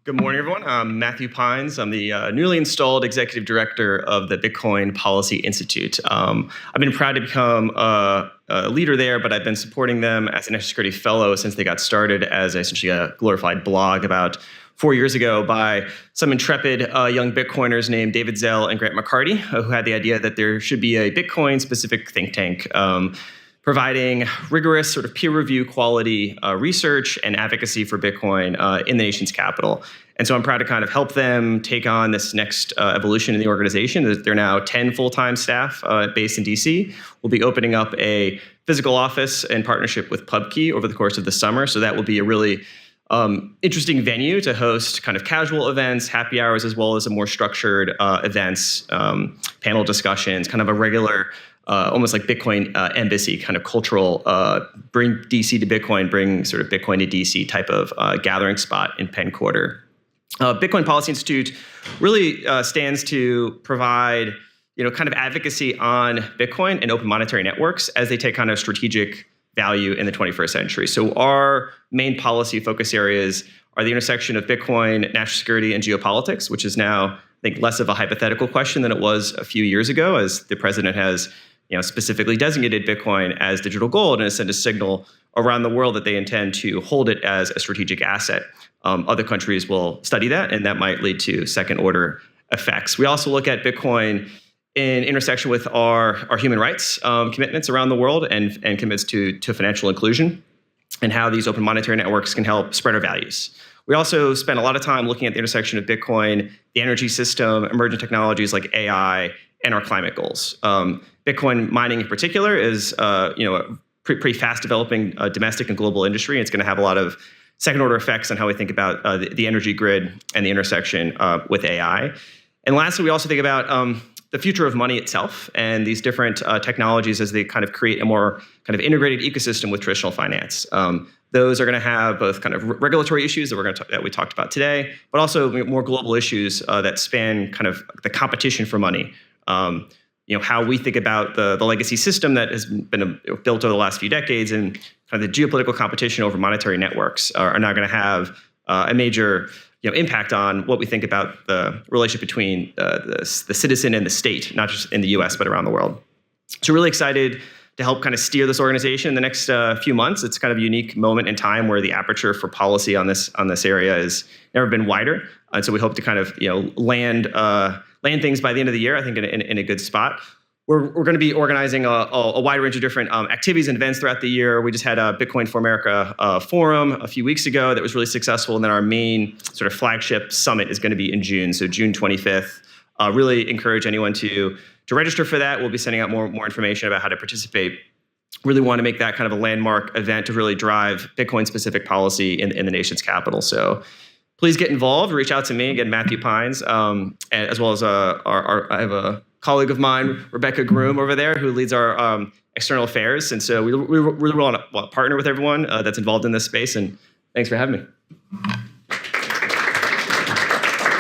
Good morning, everyone. I'm Matthew Pines. I'm the newly installed executive director of the Bitcoin Policy Institute. I've been proud to become a leader there, but I've been supporting them as a national security fellow since they got started as essentially a glorified blog about 4 years ago by some intrepid young Bitcoiners named David Zell and Grant McCarty, who had the idea that there should be a Bitcoin-specific think tank providing rigorous sort of peer review quality research and advocacy for Bitcoin in the nation's capital. And so I'm proud to kind of help them take on this next evolution in the organization. They're now 10 full-time staff based in DC. We'll be opening up a physical office in partnership with PubKey over the course of the summer. So that will be a really interesting venue to host kind of casual events, happy hours, as well as a more structured events, panel discussions, kind of a regular almost like Bitcoin embassy, kind of cultural, bring DC to Bitcoin, bring sort of Bitcoin to DC type of gathering spot in Penn Quarter. Bitcoin Policy Institute really stands to provide, kind of advocacy on Bitcoin and open monetary networks as they take kind of strategic value in the 21st century. So our main policy focus areas are the intersection of Bitcoin, national security, and geopolitics, which is now, I think, less of a hypothetical question than it was a few years ago, as the president has specifically designated Bitcoin as digital gold and has sent a signal around the world that they intend to hold it as a strategic asset. Other countries will study that, and that might lead to second-order effects. We also look at Bitcoin in intersection with our human rights commitments around the world and commitments to financial inclusion and how these open monetary networks can help spread our values. We also spend a lot of time looking at the intersection of Bitcoin, the energy system, emerging technologies like AI, and our climate goals. Bitcoin mining in particular is a pretty fast developing domestic and global industry. It's going to have a lot of second order effects on how we think about the energy grid and the intersection with AI. And lastly, we also think about the future of money itself and these different technologies as they kind of create a more kind of integrated ecosystem with traditional finance. Those are going to have both kind of regulatory issues that we talked about today, but also more global issues that span kind of the competition for money. How we think about the legacy system that has been built over the last few decades and kind of the geopolitical competition over monetary networks are now going to have a major impact on what we think about the relationship between the citizen and the state, not just in the US, but around the world. So really excited to help kind of steer this organization in the next few months. It's kind of a unique moment in time where the aperture for policy on this area has never been wider. And so we hope to kind of land things by the end of the year, I think, in a good spot. We're going to be organizing a wide range of different activities and events throughout the year. We just had a Bitcoin for America forum a few weeks ago that was really successful. And then our main sort of flagship summit is going to be in June, so June 25th. Really encourage anyone to register for that. We'll be sending out more information about how to participate. Really want to make that kind of a landmark event to really drive Bitcoin-specific policy in the nation's capital. So please get involved. Reach out to me, again, Matthew Pines, as well as I have a colleague of mine, Rebecca Groom, over there, who leads our external affairs. And so we really want to partner with everyone that's involved in this space. And thanks for having me.